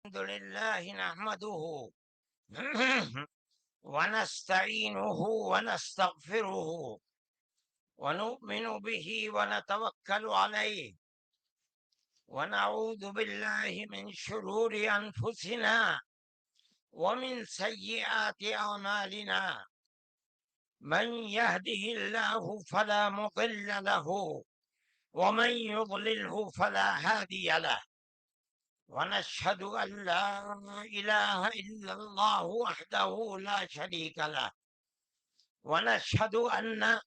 الحمد لله نحمده ونستعينه ونستغفره ونؤمن به ونتوكل عليه ونعوذ بالله من شرور أنفسنا ومن سيئات أعمالنا. من يهده الله فلا مضل له ومن يضلله فلا هادي له. ونشهد أن لا إله إلا الله وحده لا شريك له. ونشهد أن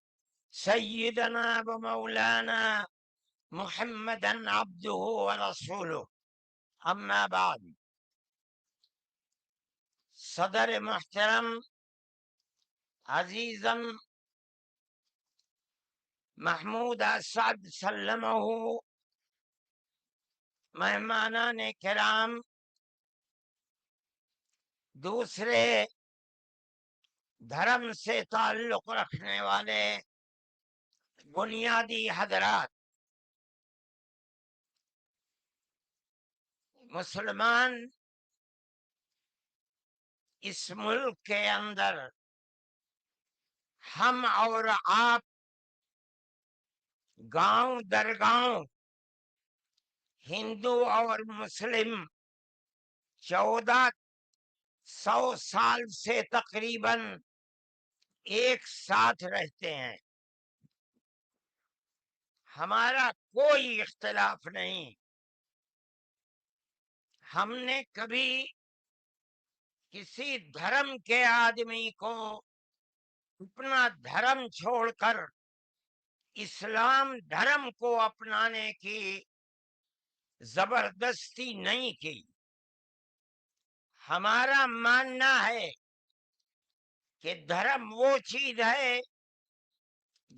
سيدنا ومولانا محمدا عبده ورسوله. أما بعد، صدر محترم عزیزم محمود اسعد سلمہ، مہمانان کرام، دوسرے دھرم سے تعلق رکھنے والے بنیادی حضرات، مسلمان اس ملک کے اندر ہم اور آپ گاؤں در گاؤں، ہندو اور مسلم 1400 سال سے تقریباً ایک ساتھ رہتے ہیں. ہمارا کوئی اختلاف نہیں. ہم نے کبھی کسی دھرم کے آدمی کو اپنا دھرم چھوڑ کر اسلام دھرم کو اپنانے کی زبردستی نہیں کی. ہمارا ماننا ہے کہ دھرم وہ چیز ہے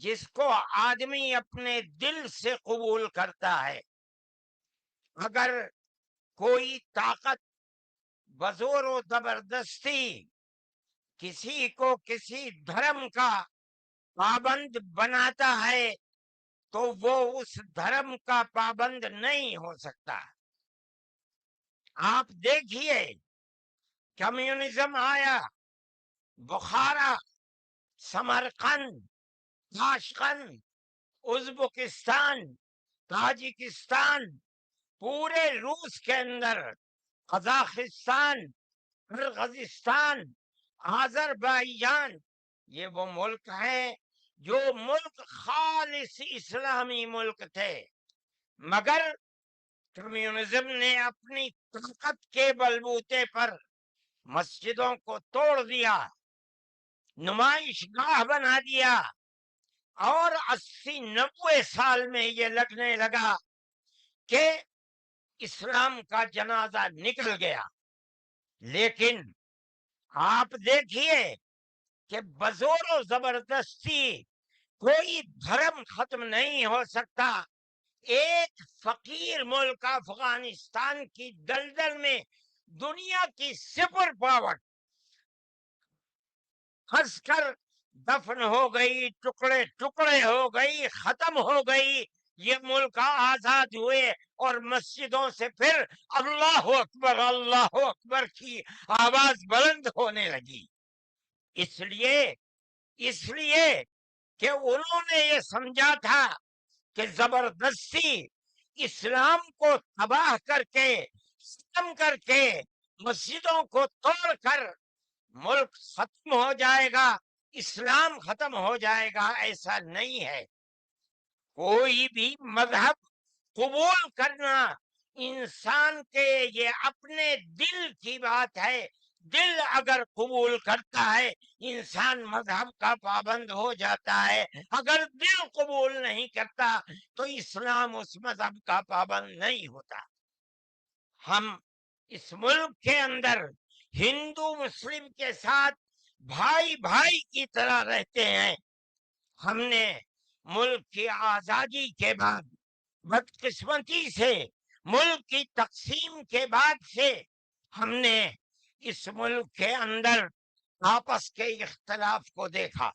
جس کو آدمی اپنے دل سے قبول کرتا ہے. اگر کوئی طاقت بزور و زبردستی کسی کو کسی دھرم کا پابند بناتا ہے تو وہ اس دھرم کا پابند نہیں ہو سکتا. آپ دیکھیے، کمیونزم آیا، بخارا، سمرقند، تاشقند، ازبکستان، تاجکستان، پورے روس کے اندر، قزاقستان، قرغیزستان، آذربائیجان، یہ وہ ملک ہیں جو ملک خالص اسلامی ملک تھے، مگر کمیونزم نے اپنی طاقت کے بلبوتے پر مسجدوں کو توڑ دیا، نمائش گاہ بنا دیا، اور 80-90 سال میں یہ لگنے لگا کہ اسلام کا جنازہ نکل گیا. لیکن آپ دیکھیے کہ بزور و زبردستی کوئی دھرم ختم نہیں ہو سکتا. ایک فقیر ملک افغانستان کی دلدل میں دنیا کی سپر پاور پھنس کر دفن ہو گئی، ٹکڑے ٹکڑے ہو گئی، ختم ہو گئی. یہ ملک آزاد ہوئے اور مسجدوں سے پھر اللہ اکبر کی آواز بلند ہونے لگی. اس لیے کہ انہوں نے یہ سمجھا تھا کہ زبردستی اسلام کو تباہ کر کے، ختم کر کے، مسجدوں کو توڑ کر ملک ختم ہو جائے گا، اسلام ختم ہو جائے گا. ایسا نہیں ہے. کوئی بھی مذہب قبول کرنا انسان کے یہ اپنے دل کی بات ہے. دل اگر قبول کرتا ہے انسان مذہب کا پابند ہو جاتا ہے. اگر دل قبول نہیں کرتا تو اسلام اس مذہب کا پابند نہیں ہوتا. ہم اس ملک کے اندر ہندو مسلم کے ساتھ بھائی بھائی کی طرح رہتے ہیں. ہم نے ملک کی آزادی کے بعد بدقسمتی سے ملک کی تقسیم کے بعد سے ہم نے اس ملک کے اندر آپس کے اختلاف کو دیکھا.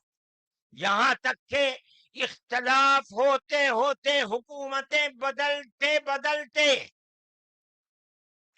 یہاں تک کہ اختلاف ہوتے ہوتے حکومتیں بدلتے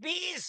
20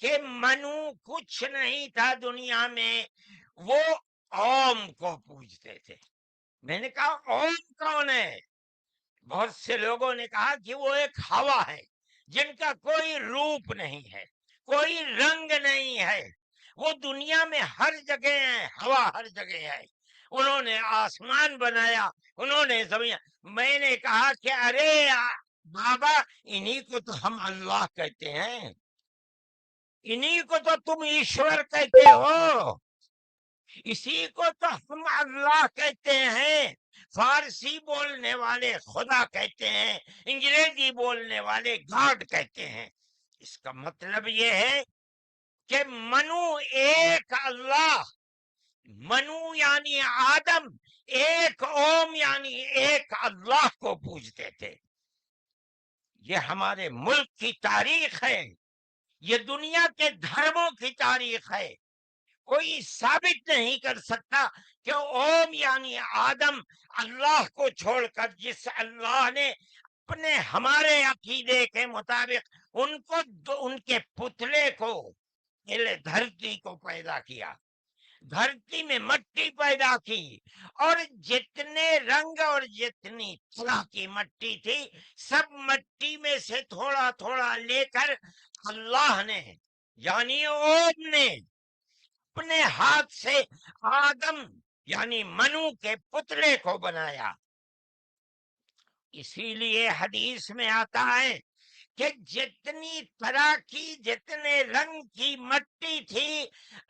کہ منو کچھ نہیں تھا دنیا میں، وہ اوم کو پوجتے تھے۔ میں نے کہا اوم کون ہے؟ بہت سے لوگوں نے کہا کہ وہ ایک ہوا ہے جن کا کوئی روپ نہیں ہے، کوئی رنگ نہیں ہے، وہ دنیا میں ہر جگہ ہے، ہوا ہر جگہ ہے، انہوں نے آسمان بنایا، انہوں نے زمین۔ میں نے کہا کہ ارے بابا، انہی کو تو ہم اللہ کہتے ہیں، انہی کو تو تم ایشور کہتے ہو، اسی کو تو ہم اللہ کہتے ہیں۔ فارسی بولنے والے خدا کہتے ہیں، انگریزی بولنے والے گاڈ کہتے ہیں۔ اس کا مطلب یہ ہے کہ منو ایک اللہ، منو یعنی آدم، ایک اوم یعنی ایک اللہ کو پوجتے تھے۔ یہ ہمارے ملک کی تاریخ ہے، یہ دنیا کے دھرموں کی تاریخ ہے۔ کوئی ثابت نہیں کر سکتا کہ اوم یعنی آدم اللہ کو چھوڑ کر جس اللہ نے اپنے ہمارے عقیدے کے مطابق ان کے پتلے کو، دھرتی کو پیدا کیا، دھرتی میں مٹی پیدا کی، اور جتنے رنگ اور جتنی طرح کی مٹی تھی، سب مٹی میں سے تھوڑا تھوڑا لے کر اللہ نے یعنی اوم نے اپنے ہاتھ سے آدم یعنی منو کے پتلے کو بنایا۔ اسی لیے حدیث میں آتا ہے کہ جتنی طرح کی، جتنے رنگ کی مٹی تھی،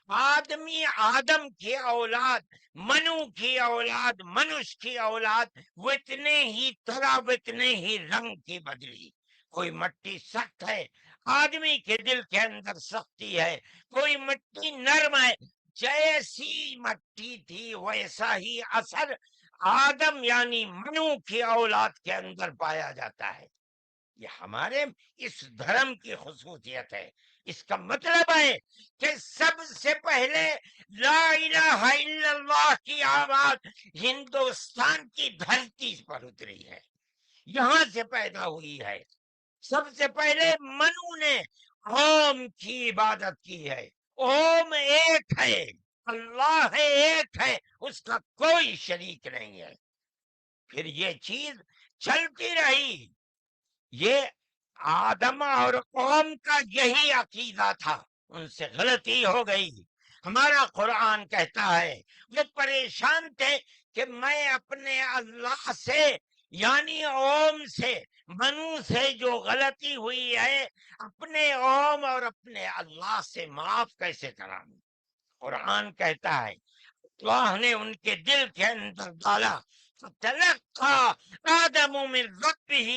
آدم کی اولاد، منو کی اولاد، منش کی اولاد، وہ اتنے ہی طرح، اتنے ہی رنگ کی بدلی۔ کوئی مٹی سخت ہے، آدمی کے دل کے اندر سختی ہے، کوئی مٹی نرم ہے، جیسی مٹی تھی ویسا ہی اثر آدم یعنی منو کی اولاد کے اندر پایا جاتا ہے۔ یہ ہمارے اس دھرم کی خصوصیت ہے۔ اس کا مطلب ہے کہ سب سے پہلے لا الہ الا اللہ کی آواز ہندوستان کی دھرتی پر اتری ہے، یہاں سے پیدا ہوئی ہے۔ سب سے پہلے منو نے اوم کی عبادت کی ہے۔ اوم ایک ہے، اللہ ہے، ایک ہے، اس کا کوئی شریک نہیں ہے۔ پھر یہ چیز چلتی رہی۔ یہ آدم اور قوم کا یہی عقیدہ تھا، ان سے غلطی ہو گئی۔ ہمارا قرآن کہتا ہے وہ پریشان تھے کہ میں اپنے اللہ سے یعنی اوم سے، منو سے جو غلطی ہوئی ہے، اپنے اوم اور اپنے اللہ سے معاف کیسے کراؤں۔ قرآن کہتا ہے اللہ نے ان کے دل کے اندر ڈالا، فتلقى آدم من ربه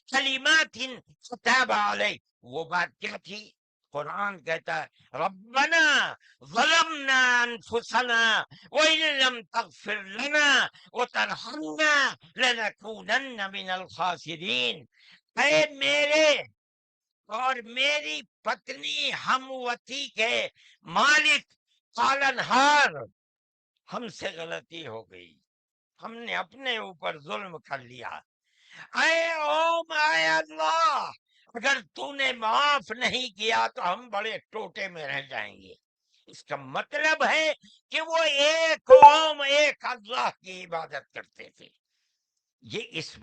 کلمات فتاب علیہ۔ وہ بات کیا تھی؟ قرآن کہتا ہے ربنا ظلمنا انفسنا وإن لم تغفر لنا وترحمنا لنكونن من الخاسرین۔ اے میرے اور میری پتنی ہموتی کے مالک، پالنہار، ہم سے غلطی ہو گئی، ہم نے اپنے اوپر ظلم کر لیا۔ اے اوم، اے اللہ، اگر تو نے معاف نہیں کیا تو ہم بڑے ٹوٹے میں رہ جائیں گے۔ اس کا مطلب ہے کہ وہ ایک اوم، ایک اللہ کی عبادت کرتے تھے۔ یہ اس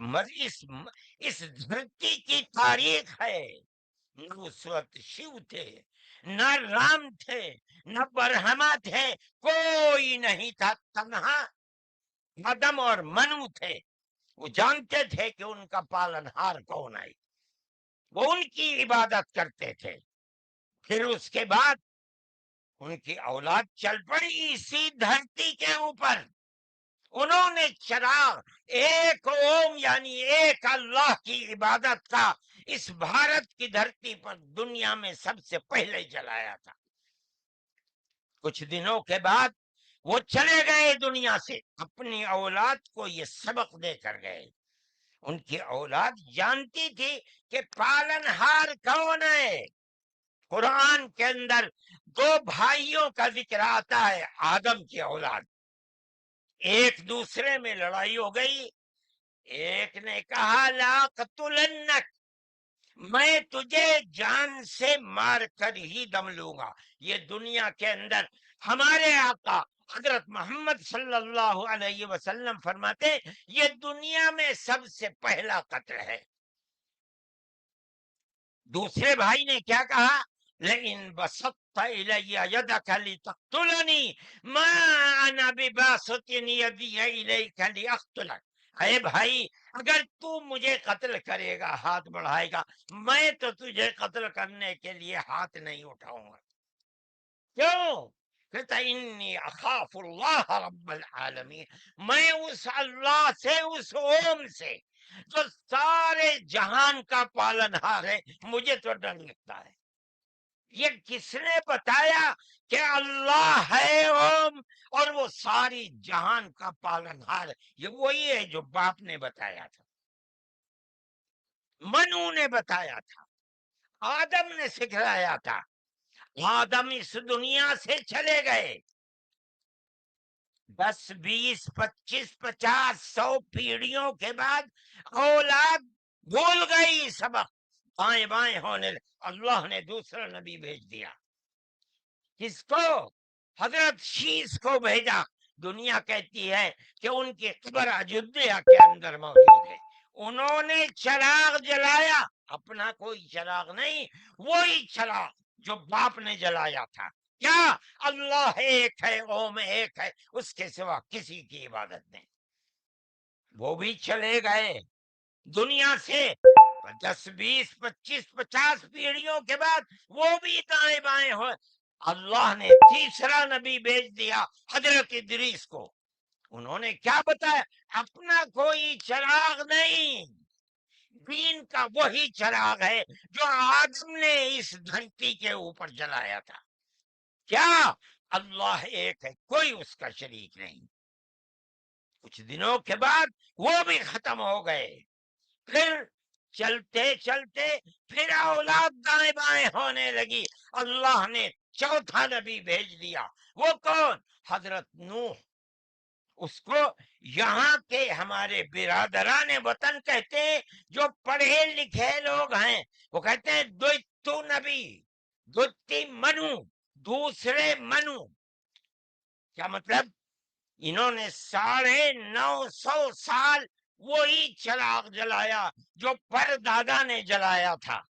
دھرتی کی تاریخ ہے۔ نہ اس وقت شیو تھے، نہ رام تھے، نہ برہما تھے، کوئی نہیں تھا، تنہا آدم اور منو تھے۔ وہ جانتے تھے کہ ان کا پالنہار کون ہے، وہ ان کی عبادت کرتے تھے۔ پھر اس کے بعد ان کی اولاد چل پڑی اسی دھرتی کے اوپر، انہوں نے چراغ ایک اوم یعنی ایک اللہ کی عبادت کا اس بھارت کی دھرتی پر دنیا میں سب سے پہلے جلایا تھا۔ کچھ دنوں کے بعد وہ چلے گئے دنیا سے، اپنی اولاد کو یہ سبق دے کر گئے۔ ان کی اولاد جانتی تھی کہ پالنہار کون ہے۔ قرآن کے اندر دو بھائیوں کا ذکر آتا ہے، آدم کی اولاد، ایک دوسرے میں لڑائی ہو گئی، ایک نے کہا لا قتلنک، میں تجھے جان سے مار کر ہی دم لوں گا۔ یہ دنیا کے اندر ہمارے آقا حضرت محمد صلی اللہ علیہ وسلم فرماتے یہ دنیا میں سب سے پہلا قتل ہے۔ دوسرے بھائی نے کیا کہا؟ لئن بسطت الی یدک لتقتلنی ما انا بباسط یدی الیک لاقتلک۔ اے بھائی اگر تو مجھے قتل کرے گا، ہاتھ بڑھائے گا، میں تو تجھے قتل کرنے کے لیے ہاتھ نہیں اٹھاؤں گا۔ کیوں؟ کہتا انی اخاف اللہ رب العالمین، میں اس اللہ سے، اس اوم سے جو سارے جہان کا پالنہار ہے، مجھے تو ڈر لگتا ہے۔ یہ کس نے بتایا کہ اللہ ہے اوم اور وہ ساری جہان کا پالنہار ہے؟ یہ وہی ہے جو باپ نے بتایا تھا، منو نے بتایا تھا، آدم نے سکھلایا تھا۔ آدم اس دنیا سے چلے گئے، 10 20 25 50 100 پیڑھیوں کے بعد اولاد بھول گئی سبق، بائیں بائیں ہونے لگے۔ اللہ نے دوسرا نبی بھیج دیا، کس کو؟ حضرت شیس کو بھیجا۔ دنیا کہتی ہے کہ ان کی قبر اجودھیا کے اندر موجود ہے۔ انہوں نے چراغ جلایا، اپنا کوئی چراغ نہیں، وہی چراغ جو باپ نے جلایا تھا۔ کیا؟ اللہ ایک ہے، اوم ایک ہے، اس کے سوا کسی کی عبادت نہیں۔ وہ بھی چلے گئے دنیا سے 10 20 25 50 پیڑھیوں کے بعد، وہ بھی دائیں بائیں ہوئے۔ اللہ نے تیسرا نبی بھیج دیا حضرت ادریس کو۔ انہوں نے کیا بتایا؟ اپنا کوئی چراغ نہیں، دین کا وہی چراغ ہے جو آدم نے اس دھرتی کے اوپر جلایا تھا۔ کیا؟ اللہ ایک ہے، کوئی اس کا شریک نہیں۔ کچھ دنوں کے بعد وہ بھی ختم ہو گئے۔ پھر چلتے چلتے پھر اولاد دائیں بائیں ہونے لگی۔ اللہ نے چوتھا نبی بھیج دیا، وہ کون؟ حضرت نوح۔ اس کو یہاں کے ہمارے برادران وطن کہتے ہیں، جو پڑھے لکھے لوگ ہیں، وہ کہتے ہیں دوتو نبی، دوتی منو، دوسرے منو۔ کیا مطلب؟ انہوں نے 950 سال وہی چراغ جلایا جو پر دادا نے جلایا تھا،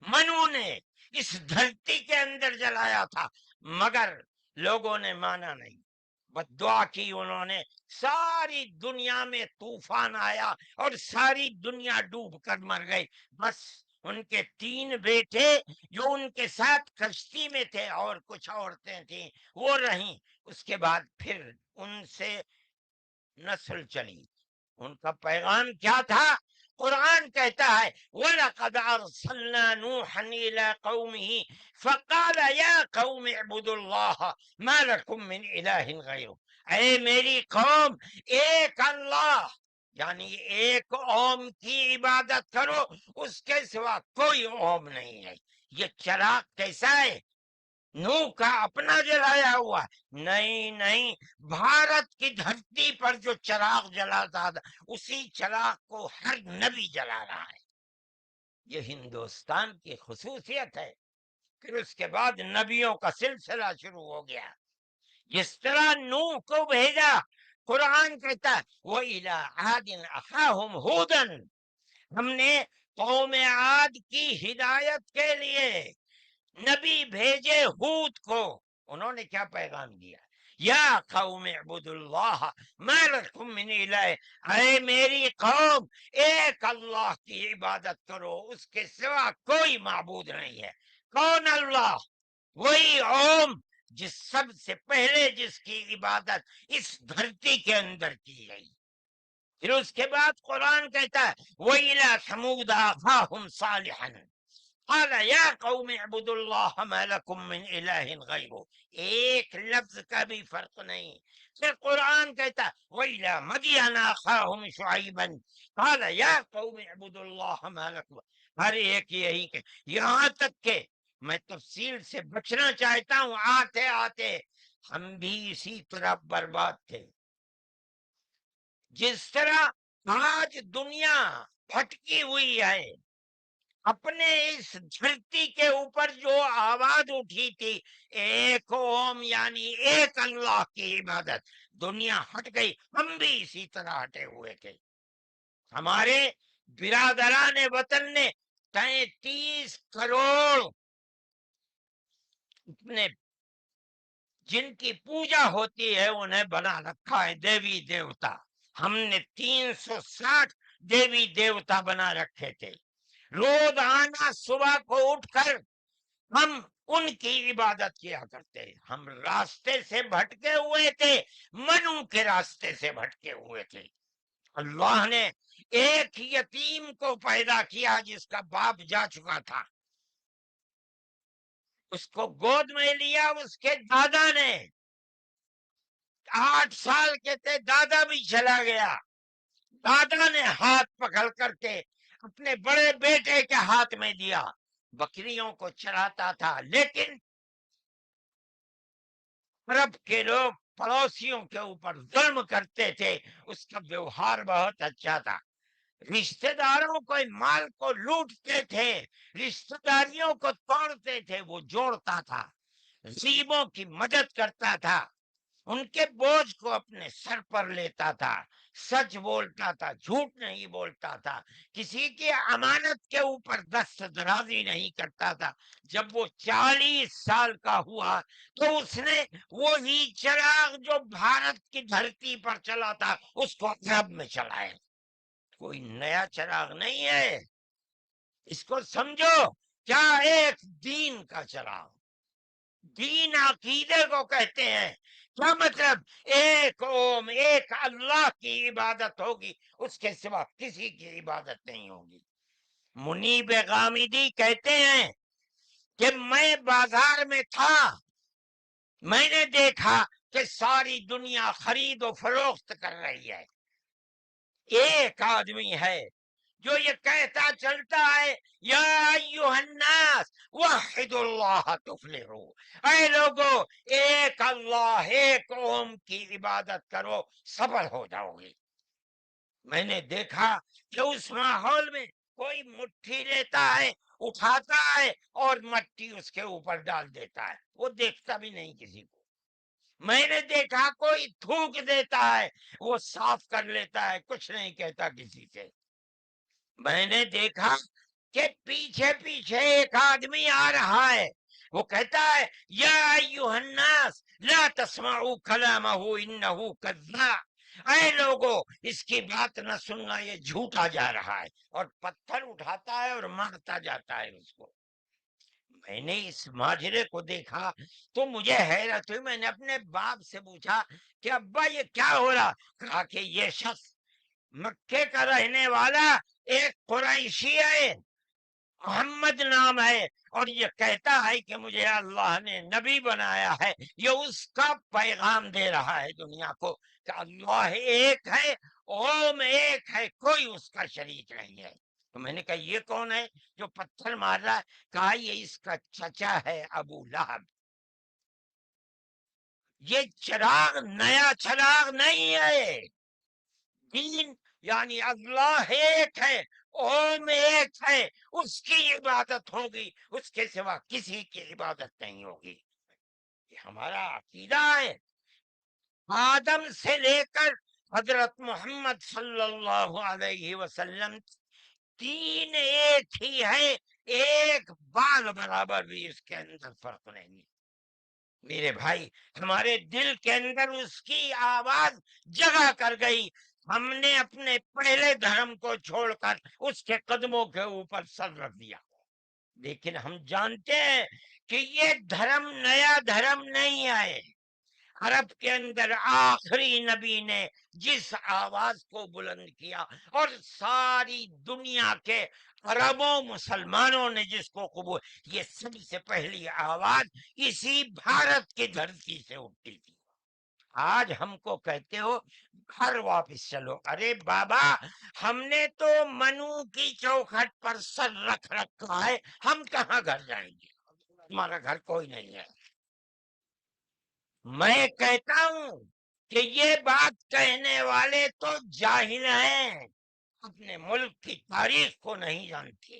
منو نے اس دھرتی کے اندر جلایا تھا، مگر لوگوں نے مانا نہیں، بس دعا کی انہوں نے۔ ساری دنیا میں طوفان آیا اور ساری دنیا ڈوب کر مر گئی، بس ان کے 3 بیٹے جو ان کے ساتھ کشتی میں تھے اور کچھ عورتیں تھیں وہ رہیں۔ اس کے بعد پھر ان سے نسل چلی۔ ان کا پیغام کیا تھا؟ قرآن کہتا ہے وَلَقَدْ أَرْسَلْنَا نُوحًا إِلَىٰ قَوْمِهِ فَقَالَ يَا قَوْمِ اعْبُدُوا اللَّهَ مَا لَكُم مِّنْ إِلَٰهٍ غَيْرُهُ۔ اے میری قوم، ایک اللہ یعنی ایک اوم کی عبادت کرو، اس کے سوا کوئی اوم نہیں ہے۔ یہ چراغ کیسا ہے؟ نوح کا اپنا جلایا ہوا؟ نہیں نہیں، بھارت کی دھرتی پر جو چراغ جلاتا تھا اسی چراغ کو ہر نبی جلا رہا ہے۔ یہ ہندوستان کی خصوصیت ہے۔ پھر اس کے بعد نبیوں کا سلسلہ شروع ہو گیا۔ جس طرح نوح کو بھیجا، قرآن کہتا ہے وَإِلَىٰ عَادٍ أَخَاهُمْ هُودًا، ہم نے قوم عاد کی ہدایت کے لیے نبی بھیجے ہود کو۔ انہوں نے کیا پیغام دیا؟ یا قوم اعبدوا اللہ ما لکم من الہ، اے میری قوم ایک اللہ کی عبادت کرو، اس کے سوا کوئی معبود نہیں ہے۔ کون اللہ؟ وہی اوم جس سب سے پہلے جس کی عبادت اس دھرتی کے اندر کی گئی۔ پھر اس کے بعد قرآن کہتا ہے وَإِلَىٰ ثَمُودَ أَخَاهُمْ صَالِحًا قال یا قوم اعبدوا اللہ ما لکم من الہ غیرہ، ایک لفظ کا بھی فرق نہیں۔ پھر قرآن کہتا وَإِلَىٰ مَدْيَنَ أَخَاهُمْ شُعَيْبًا قال یا قوم اعبدوا اللہ ما لکم، ہر ایک یہی کہ یہاں تک کہ میں تفصیل سے بچنا چاہتا ہوں، آتے آتے ہم بھی اسی طرح برباد تھے۔ جس طرح آج دنیا بھٹکی ہوئی ہے، اپنے اس دھرتی کے اوپر جو آواز اٹھی تھی ایک اوم یعنی ایک اللہ کی عبادت، دنیا ہٹ گئی، ہم بھی اسی طرح ہٹے ہوئے تھے۔ ہمارے برادران وطن نے 33 کروڑ اپنے جن کی پوجا ہوتی ہے انہیں بنا رکھا ہے دیوی دیوتا۔ ہم نے 360 دیوی دیوتا بنا رکھے تھے۔ روز آنا صبح کو اٹھ کر ہم ان کی عبادت کیا کرتے۔ ہم راستے سے بھٹکے ہوئے تھے، منو کے راستے سے بھٹکے ہوئے تھے۔ اللہ نے ایک یتیم کو پیدا کیا جس کا باپ جا چکا تھا، اس کو گود میں لیا اس کے دادا نے، 8 سال کے تھے، دادا بھی چلا گیا، دادا نے ہاتھ پکڑ کر کے اپنے بڑے بیٹے کے ہاتھ میں دیا، بکریوں کو چراتا تھا، لیکن عرب کے لوگ پڑوسیوں کے اوپر ظلم کرتے تھے، اس کا ویوہار بہت اچھا تھا، رشتہ داروں کو مال کو لوٹتے تھے، رشتہ داریوں کو توڑتے تھے، وہ جوڑتا تھا، غریبوں کی مدد کرتا تھا، ان کے بوجھ کو اپنے سر پر لیتا تھا، سچ بولتا تھا، جھوٹ نہیں بولتا تھا، کسی کی امانت کے اوپر دست درازی نہیں کرتا تھا۔ جب وہ 40 سال کا ہوا تو اس نے وہی چراغ جو بھارت کی دھرتی پر چلا تھا اس کو عرب میں چلایا۔ کوئی نیا چراغ نہیں ہے، اس کو سمجھو، کیا ایک دین کا چراغ، دین عقیدے کو کہتے ہیں۔ کیا مطلب؟ ایک اوم ایک اللہ کی عبادت ہوگی، اس کے سوا کسی کی عبادت نہیں ہوگی۔ منیب غامدی کہتے ہیں کہ میں بازار میں تھا، میں نے دیکھا کہ ساری دنیا خرید و فروخت کر رہی ہے، ایک آدمی ہے جو یہ کہتا چلتا ہے یا ایھا الناس وحدوا اللہ تفلحوا، اے لوگو ایک اللہ ایک اوم کی عبادت کرو سفل ہو جاؤ گے۔ میں نے دیکھا کہ اس ماحول میں کوئی مٹھی لیتا ہے، اٹھاتا ہے اور مٹی اس کے اوپر ڈال دیتا ہے، وہ دیکھتا بھی نہیں کسی کو۔ میں نے دیکھا کوئی تھوک دیتا ہے، وہ صاف کر لیتا ہے، کچھ نہیں کہتا کسی سے۔ میں نے دیکھا کہ پیچھے پیچھے ایک آدمی آ رہا ہے، وہ کہتا ہے یا ایھا الناس لا تسمعوا کلامہ انہ کذاب، اے لوگو اس کی بات نہ سننا، یہ جھوٹا جا رہا ہے، اور پتھر اٹھاتا ہے اور مارتا جاتا ہے اس کو۔ میں نے اس ماجرے کو دیکھا تو مجھے حیرت ہوئی، میں نے اپنے باپ سے پوچھا کہ ابا یہ کیا ہو رہا؟ کہا کہ یہ شخص مکے کا رہنے والا ایک قریشی ہے، محمد نام ہے، اور یہ کہتا ہے کہ مجھے اللہ نے نبی بنایا ہے، یہ اس کا پیغام دے رہا ہے دنیا کو کہ اللہ ایک ہے، اوم ایک ہے، کوئی اس کا شریک نہیں ہے۔ تو میں نے کہا یہ کون ہے جو پتھر مار رہا ہے؟ کہا یہ اس کا چچا ہے ابو لہب۔ یہ چراغ نیا چراغ نہیں ہے، دین یعنی اللہ ایک ہے، اوم ایک ہے، اس کی عبادت ہوگی، اس کے سوا کسی کی عبادت نہیں ہوگی۔ یہ ہمارا عقیدہ ہے۔ آدم سے لے کر حضرت محمد صلی اللہ علیہ وسلم تین ایک ہی ہے، ایک بال برابر بھی اس کے اندر فرق نہیں ہے۔ میرے بھائی، ہمارے دل کے اندر اس کی آواز جگہ کر گئی، ہم نے اپنے پہلے دھرم کو چھوڑ کر اس کے قدموں کے اوپر سر رکھ دیا، لیکن ہم جانتے ہیں کہ یہ دھرم نیا دھرم نہیں ہے۔ عرب کے اندر آخری نبی نے جس آواز کو بلند کیا اور ساری دنیا کے عربوں مسلمانوں نے جس کو قبول، یہ سب سے پہلی آواز اسی بھارت کی دھرتی سے اٹھتی تھی۔ آج ہم کو کہتے ہو گھر واپس چلو، ارے بابا ہم نے تو منو کی چوکھٹ پر سر رکھ رکھا ہے، ہم کہاں گھر جائیں گے؟ تمہارا گھر کوئی نہیں ہے۔ میں کہتا ہوں کہ یہ بات کہنے والے تو جاہل ہیں، اپنے ملک کی تاریخ کو نہیں جانتے،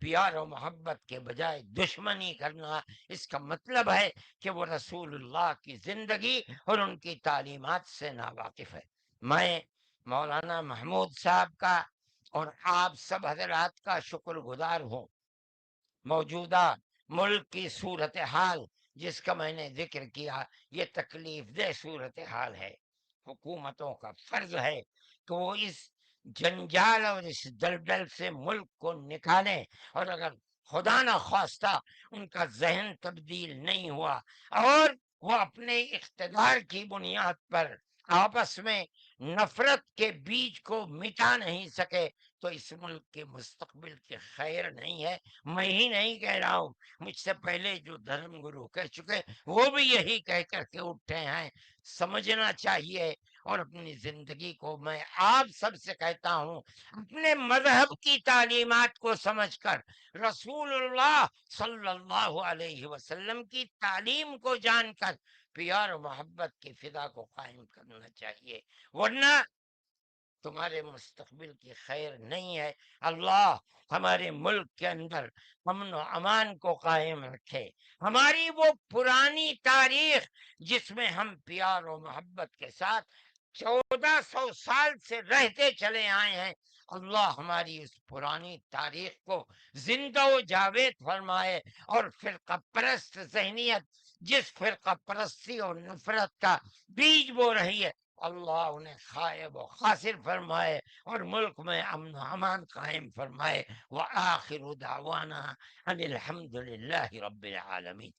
پیار و محبت کے بجائے دشمنی کرنا، اس کا مطلب ہے کہ وہ رسول اللہ کی زندگی اور ان کی تعلیمات سے ناواقف ہے۔ میں مولانا محمود صاحب کا اور آپ سب حضرات کا شکر گزار ہوں۔ موجودہ ملک کی صورتحال جس کا میں نے ذکر کیا، یہ تکلیف دہ صورتحال ہے۔ حکومتوں کا فرض ہے کہ وہ اس جنجال اور اس دلدل سے ملک کو نکالیں، اور اگر خدا نہ خواستہ ان کا ذہن تبدیل نہیں ہوا اور وہ اپنے اقتدار کی بنیاد پر آپس میں نفرت کے بیج کو مٹا نہیں سکے، تو اس ملک کے مستقبل کی خیر نہیں ہے۔ میں ہی نہیں کہہ رہا ہوں، مجھ سے پہلے جو دھرم گرو کہہ چکے وہ بھی یہی کہہ کر کے اٹھے ہیں۔ سمجھنا چاہیے، اور اپنی زندگی کو میں آپ سب سے کہتا ہوں، اپنے مذہب کی تعلیمات کو سمجھ کر، رسول اللہ صلی اللہ علیہ وسلم کی تعلیم کو جان کر پیار و محبت کی فضا کو قائم کرنا چاہیے، ورنہ تمہارے مستقبل کی خیر نہیں ہے۔ اللہ ہمارے ملک کے اندر امن و امان کو قائم رکھے۔ ہماری وہ پرانی تاریخ جس میں ہم پیار و محبت کے ساتھ 1400 سال سے رہتے چلے آئے ہیں، اللہ ہماری اس پرانی تاریخ کو زندہ و جاوید فرمائے، اور فرقہ پرست ذہنیت جس فرقہ پرستی اور نفرت کا بیج بو رہی ہے، اللہ انہیں خائب و خاسر فرمائے، اور ملک میں امن و امان قائم فرمائے۔ وآخر دعوانا ان الحمد للہ رب العالمین۔